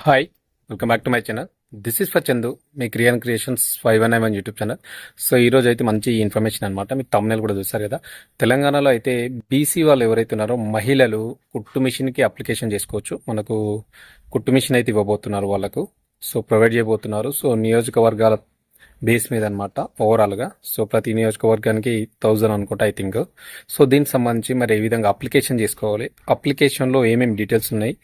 Hi welcome back to my channel. This is for Chandu, మీ క్రియాన్ creations 519 YouTube channel. So ఈరోజు అయితే మంచి ఇన్ఫర్మేషన్ అనమాట. మీకు తమ్మునేలు కూడా చూస్తారు కదా. తెలంగాణలో అయితే బీసీ వాళ్ళు ఎవరైతే ఉన్నారో మహిళలు కుట్టు మిషన్కి అప్లికేషన్ చేసుకోవచ్చు. మనకు కుట్టు మిషన్ అయితే ఇవ్వబోతున్నారు వాళ్ళకు. సో ప్రొవైడ్ చేయబోతున్నారు. సో నియోజకవర్గాల బేస్ మీద అనమాట ఓవరాల్గా. సో ప్రతి నియోజకవర్గానికి 1000 అనుకుంటా ఐ థింక్. సో దీనికి సంబంధించి మరి ఏ విధంగా అప్లికేషన్ చేసుకోవాలి, అప్లికేషన్లో ఏమేమి డీటెయిల్స్ ఉన్నాయి,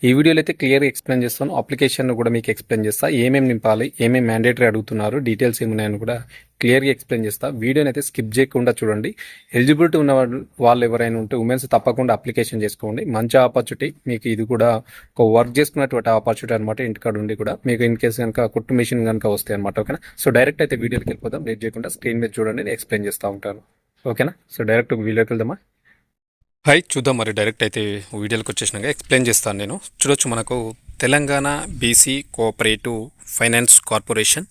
ఈ వీడియోలో అయితే క్లియర్గా ఎక్స్ప్లెయిన్ చేస్తాను. అప్లికేషన్ కూడా మీకు ఎక్స్ప్లెయిన్ చేస్తా, ఏమేమి నింపాలి, ఏమేమి మ్యాండేటరీ అడుగుతున్నారు, డీటెయిల్స్ ఏమున్నాయని కూడా క్లియర్గా ఎక్స్ప్లెయిన్ చేస్తా. వీడియోని అయితే స్కిప్ చేయకుండా చూడండి. ఎలిజిబిలిటీ ఉన్న వాళ్ళు ఎవరైనా ఉంటే ఉమెన్స్ తప్పకుండా అప్లికేషన్ చేసుకోండి. మంచి ఆపర్చునిటీ మీకు, ఇది కూడా ఒక వర్క్ చేసుకున్నటువంటి ఆపర్చునిటీ అనమాట. ఇంటికాడ ఉండి కూడా మీకు ఇన్ కేసు కనుక కుట్టు మిషన్ కనుక వస్తాయి అనమాట. ఓకేనా. సో డైరెక్ట్ అయితే వీడియోకి వెళ్ళిపోదాం. లేట్ చేయకుండా స్క్రీన్ మీద చూడండి, నేను ఎక్స్ప్లెయిన్ చేస్తూ ఉంటాను. ఓకేనా. సో డైరెక్ట్ వీడియోకి వెళ్దామా. హై, చూద్దాం మరి. డైరెక్ట్ అయితే వీడియోకి వచ్చేసినాక ఎక్స్ప్లెయిన్ చేస్తాను నేను. చూడొచ్చు, మనకు Telangana BC cooperative finance corporation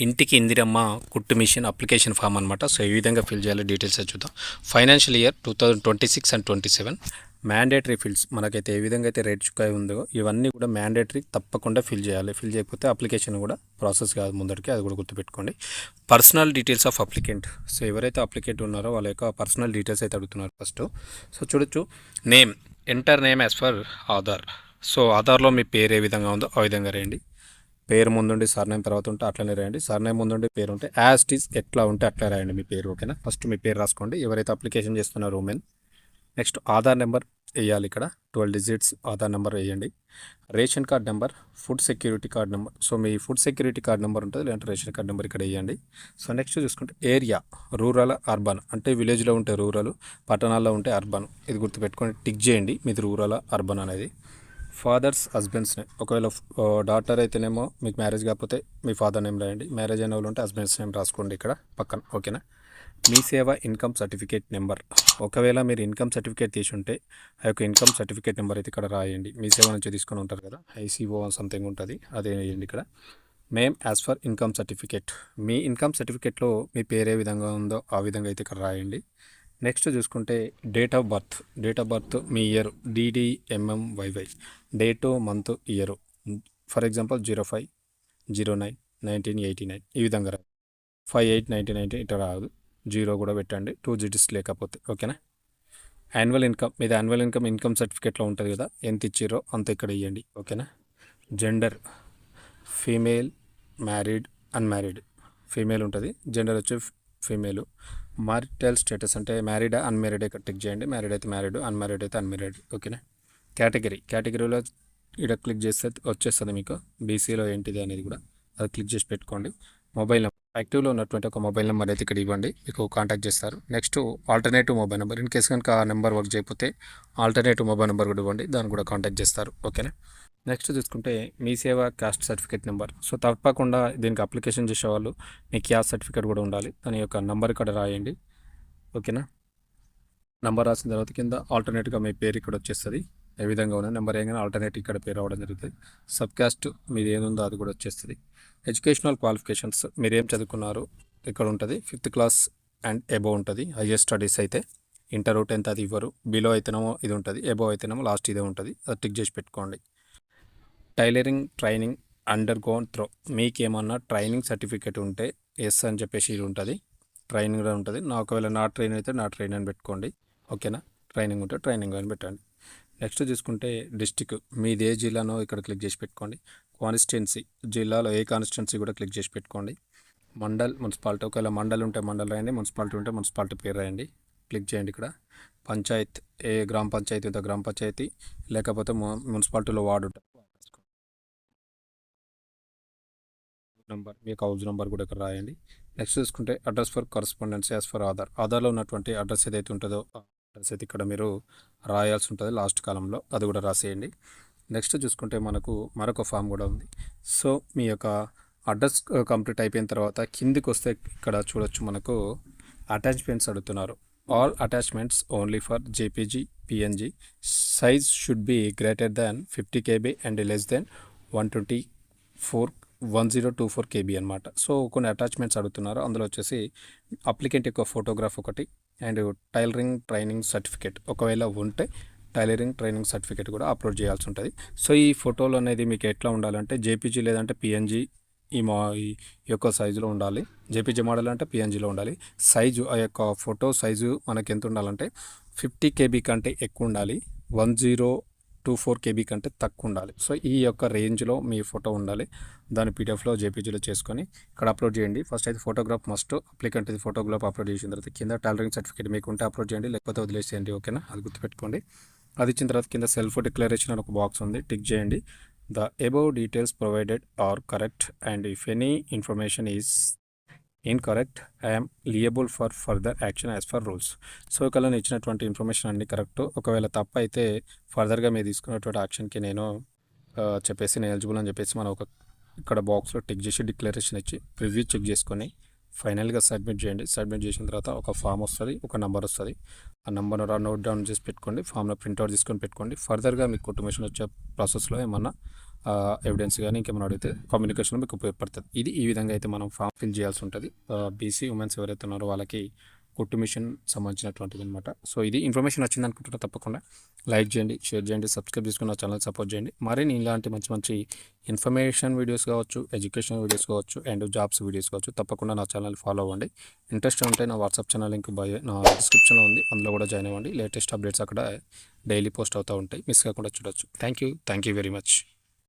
ఇంటికి ఇందిరమ్మ కుట్టు మిషన్ అప్లికేషన్ ఫామ్ అనమాట. సో ఈ విధంగా ఫిల్ చేయాలి, డీటెయిల్స్ చూద్దాం. Financial year 2026 and 27 mandatory fields మనకైతే ఏ విధంగా అయితే రేట్ చుక్కాయి ఉందో ఇవన్నీ కూడా మ్యాండేటరీ తప్పకుండా ఫిల్ చేయాలి. ఫిల్ చేయకపోతే అప్లికేషన్ కూడా ప్రాసెస్ కాదు ముందరికి, అది కూడా గుర్తుపెట్టుకోండి. Personal details of applicant. So ఎవరైతే అప్లికెంట్ ఉన్నారో వాళ్ళ యొక్క పర్సనల్ డీటెయిల్స్ అయితే అడుగుతున్నారు ఫస్ట్. సో చూడొచ్చు, name, enter name as per Aadhaar. So ఆధార్లో మీ పేరు ఏ విధంగా ఉందో ఆ విధంగా రాయండి. పేరు ముందుండి సర్నేమ్ తర్వాత ఉంటే అట్లనే రాయండి. సర్నేమ్ ముందుండి పేరు ఉంటే యాజ్ ఇట్ ఈస్ ఎట్లా ఉంటే అట్లా రాయండి మీ పేరు. ఓకేనా. ఫస్ట్ మీ పేరు రాసుకోండి ఎవరైతే అప్లికేషన్ చేస్తున్నారో ఉమెన్. నెక్స్ట్ ఆధార్ నెంబర్ వేయాలి. ఇక్కడ 12 డిజిట్స్ ఆధార్ నెంబర్ వేయండి. Ration card number, food security card number. So మీ ఫుడ్ సెక్యూరిటీ కార్డ్ నెంబర్ ఉంటుంది, లేదంటే రేషన్ కార్డ్ నెంబర్ ఇక్కడ వేయండి. సో నెక్స్ట్ చూసుకుంటే ఏరియా, రూరల్ అర్బన్ అంటే విలేజ్లో ఉంటే రూరల్, పట్టణాల్లో ఉంటే అర్బన్. ఇది గుర్తుపెట్టుకొని టిక్ చేయండి మీది రూరల్ అర్బన్ అనేది. ఫాదర్స్ హస్బెండ్స్ నేమ్, ఒకవేళ డాటర్ అయితేనేమో మీకు మ్యారేజ్ కాకపోతే మీ ఫాదర్ నేమ్ రాయండి. మ్యారేజ్ అయిన వాళ్ళు ఉంటే హస్బెండ్స్ నేమ్ రాసుకోండి ఇక్కడ పక్కన. ఓకేనా. మీ సేవ ఇన్కమ్ సర్టిఫికేట్ నెంబర్, ఒకవేళ మీరు ఇన్కమ్ సర్టిఫికేట్ తీసి ఉంటే ఆ యొక్క ఇన్కమ్ సర్టిఫికేట్ నెంబర్ అయితే ఇక్కడ రాయండి. మీ సేవ నుంచి తీసుకొని ఉంటారు కదా, ఐసీఓ సంథింగ్ ఉంటుంది, అదే వేయండి ఇక్కడ. Name as for income certificate, me income సర్టిఫికేట్లో మీ పేరు ఏ విధంగా ఉందో ఆ విధంగా అయితే ఇక్కడ రాయండి. నెక్స్ట్ చూసుకుంటే date of birth, date of birth me year DDMMYY, date month year. For example 05/09/1989 ఈ విధంగా రాదు. 5/8/1990 ఇట్లా రాదు. 0 కూడా పెట్టండి, 2 digits లేకపోతే. ఓకేనా. యాన్యువల్ ఇన్కమ్, మీది యాన్యువల్ ఇన్కమ్ ఇన్కమ్ సర్టిఫికేట్లో ఉంటుంది కదా, ఎంత ఇచ్చిరో అంత ఇక్కడ ఇవ్వండి. ఓకేనా. Gender female, married, unmarried. Female ఉంటుంది, జెండర్ వచ్చి ఫీమేలు. మారిటల్ స్టేటస్ అంటే మ్యారీడ్ అన్మ్యారీడ్ ఇక్కడ టిక్ చేయండి. మ్యారీడ్ అయితే మ్యారీడ్, అన్మ్యారీడ్ అయితే అన్మ్యారీడ్. ఓకేనా. కేటగిరీలో ఇక్కడ క్లిక్ చేస్తే వచ్చేస్తుంది మీకు బీసీలో ఏంటిది అనేది కూడా, అది క్లిక్ చేసి పెట్టుకోండి. మొబైల్ నెంబర్, యాక్టివ్లో ఉన్నటువంటి ఒక మొబైల్ నెంబర్ అయితే ఇక్కడ ఇవ్వండి, మీకు కాంటాక్ట్ చేస్తారు. Next alternative mobile number, in case కనుక ఆ నెంబర్ వర్క్ చేయకపోతే ఆల్టర్నేటివ్ మొబైల్ నెంబర్ కూడా ఇవ్వండి, దాన్ని కూడా కాంటాక్ట్ చేస్తారు. ఓకేనా. నెక్స్ట్ చూసుకుంటే మీ సేవ క్యాస్ట్ సర్టిఫికేట్ నెంబర్. సో తప్పకుండా దీనికి అప్లికేషన్ చేసేవాళ్ళు మీ క్యాస్ట్ సర్టిఫికేట్ కూడా ఉండాలి, దాని యొక్క నెంబర్ ఇక్కడ రాయండి. ఓకేనా. నెంబర్ రాసిన తర్వాత కింద ఆల్టర్నేట్గా మీ పేరు ఇక్కడ వచ్చేస్తుంది. ఏ విధంగా ఉన్న నెంబర్ ఏమైనా ఆల్టర్నేట్ ఇక్కడ పేరు రావడం జరుగుతుంది. సబ్ క్యాస్ట్ మీది ఏముందో అది కూడా వచ్చేస్తుంది. ఎడ్యుకేషనల్ క్వాలిఫికేషన్స్, మీరు ఏం చదువుకున్నారు ఇక్కడ ఉంటుంది. 5th క్లాస్ అండ్ ఎబో ఉంటుంది. హైయర్ స్టడీస్ అయితే ఇంటర్ 10th అది ఇవ్వరు. బిలో అయితేనేమో ఇది ఉంటుంది, ఎబో అయితేనేమో లాస్ట్ ఇదే ఉంటుంది, అది టిక్ చేసి పెట్టుకోండి. Tailoring training undergone through, మీకు ఏమన్నా ట్రైనింగ్ సర్టిఫికేట్ ఉంటే ఎస్ అని చెప్పేసి ఇది ఉంటుంది, ట్రైనింగ్ కూడా ఉంటుంది. నా ఒకవేళ నా ట్రైన్ అయితే నా ట్రైన్ అని పెట్టుకోండి. ఓకేనా. ట్రైనింగ్ ఉంటే ట్రైనింగ్ అని పెట్టండి. నెక్స్ట్ చూసుకుంటే డిస్టిక్, మీది ఏ జిల్లానో ఇక్కడ క్లిక్ చేసి పెట్టుకోండి. కాన్స్టిట్యున్సీ, జిల్లాలో ఏ కాన్స్టిట్యున్సీ కూడా క్లిక్ చేసి పెట్టుకోండి. మండల్, మున్సిపాలిటీ, ఒకవేళ మండల్ ఉంటే మండల్ రాయండి, మున్సిపాలిటీ ఉంటే మున్సిపాలిటీ పేరు రాయండి, క్లిక్ చేయండి ఇక్కడ. పంచాయత్, ఏ గ్రామ పంచాయతీ ఉందో గ్రామ పంచాయతీ, లేకపోతే మున్సిపాలిటీలో వార్డు ఉంటుంది నెంబర్, మీకు హౌస్ నెంబర్ కూడా ఇక్కడ రాయండి. నెక్స్ట్ చూసుకుంటే address for correspondence as per Aadhaar, ఆధార్లో ఉన్నటువంటి అడ్రస్ ఏదైతే ఉంటుందో అడ్రస్ అయితే ఇక్కడ మీరు రాయాల్సి ఉంటుంది లాస్ట్ కాలంలో, అది కూడా రాసేయండి. నెక్స్ట్ చూసుకుంటే మనకు మరొక ఫామ్ కూడా ఉంది. సో మీ యొక్క అడ్రస్ కంప్లీట్ అయిపోయిన తర్వాత కిందికి వస్తే ఇక్కడ చూడొచ్చు, మనకు అటాచ్మెంట్స్ అడుగుతున్నారు. All attachments only for JPG PNG, size should be greater than 50 KB and less than 1024 KB అనమాట. సో కొన్ని అటాచ్మెంట్స్ అడుగుతున్నారు, అందులో వచ్చేసి అప్లికెంట్ యొక్క ఫోటోగ్రాఫ్ ఒకటి అండ్ టైలరింగ్ ట్రైనింగ్ సర్టిఫికేట్ ఒకవేళ ఉంటే టైలరింగ్ ట్రైనింగ్ సర్టిఫికేట్ కూడా అప్లోడ్ చేయాల్సి ఉంటుంది. సో ఈ ఫోటోలు అనేది మీకు ఎట్లా ఉండాలంటే జేపీజీ లేదంటే పిఎన్జీ ఈ యొక్క సైజులో ఉండాలి. జేపీజీ మోడల్ అంటే పిఎన్జీలో ఉండాలి. సైజు ఆ యొక్క ఫోటో సైజు మనకి ఎంత ఉండాలంటే 50 KB కంటే ఎక్కువ ఉండాలి. 1024 KB కంటే తక్కువ ఉండాలి. సో ఈ యొక్క రేంజ్లో మీ ఫోటో ఉండాలి. దాన్ని పీడిఎఫ్లో జేపీజీలో చేసుకొని ఇక్కడ అప్లోడ్ చేయండి. ఫస్ట్ అయితే ఫోటోగ్రాఫ్ మస్ట్. అప్లికెంట్ ఇది ఫోటోగ్రాఫ్ అప్లోడ్ చేసిన తర్వాత కింద టైలరింగ్ సర్టిఫికేట్ మీకు ఉంటే అప్లోడ్ చేయండి, లేకపోతే వదిలేసేయండి. ఓకేనా, అది గుర్తుపెట్టుకోండి. అది ఇచ్చిన తర్వాత కింద సెల్ఫ్ డిక్లరేషన్ అని ఒక బాక్స్ ఉంది, టిక్ చేయండి. The above details provided are correct and if any information is incorrect, I am liable for further action as per rules. So ఇక్కడ నేను ఇచ్చినటువంటి ఇన్ఫర్మేషన్ అన్ని కరెక్ట్. ఒకవేళ తప్పు అయితే ఫర్దర్గా మీరు తీసుకున్నటువంటి యాక్షన్కి నేను చెప్పేసి నేను ఎలిజిబుల్ అని చెప్పేసి మనం ఒక ఇక్కడ బాక్స్లో టిక్ చేసి డిక్లరేషన్ ఇచ్చి రివ్యూ చెక్ చేసుకొని ఫైనల్గా సబ్మిట్ చేయండి. సబ్మిట్ చేసిన తర్వాత ఒక ఫామ్ వస్తుంది, ఒక నెంబర్ వస్తుంది. ఆ నెంబర్ నోట్ డౌన్ చేసి పెట్టుకోండి, ఫామ్లో ప్రింట్అవుట్ తీసుకొని పెట్టుకోండి. ఫర్దర్గా మీకు కుటుంబేషన్ వచ్చే ప్రాసెస్లో ఏమన్నా ఎవిడెన్స్ కానీ ఇంకేమైనా అడిగితే కమ్యూనికేషన్ మీకు ఉపయోగపడుతుంది. ఇది ఈ విధంగా అయితే మనం ఫామ్ ఫిల్ చేయాల్సి ఉంటుంది. బీసీ ఉమెన్స్ ఎవరైతే ఉన్నారో వాళ్ళకి కుట్టు మిషన్ సంబంధించినటువంటిది అనమాట. సో ఇది ఇన్ఫర్మేషన్ వచ్చింది అనుకుంటున్నా. తప్పకుండా లైక్ చేయండి, షేర్ చేయండి, సబ్స్క్రైబ్ చేసుకుని నా ఛానల్ సపోర్ట్ చేయండి. మరిన్ని ఇలాంటి మంచి మంచి ఇన్ఫర్మేషన్ వీడియోస్ కావచ్చు, ఎడ్యుకేషన్ వీడియోస్ కావచ్చు, అండ్ జాబ్స్ వీడియోస్ కావచ్చు, తప్పకుండా నా ఛానల్ ఫాలో అవ్వండి. ఇంట్రెస్ట్ ఉంటే నా వాట్సాప్ ఛానల్ లింక్ నా డిస్క్రిప్షన్లో ఉంది, అందులో కూడా జాయిన్ అవ్వండి. లేటెస్ట్ అప్డేట్స్ అక్కడ డైలీ పోస్ట్ అవుతూ ఉంటాయి, మిస్ కాకుండా చూడొచ్చు. Thank you very much.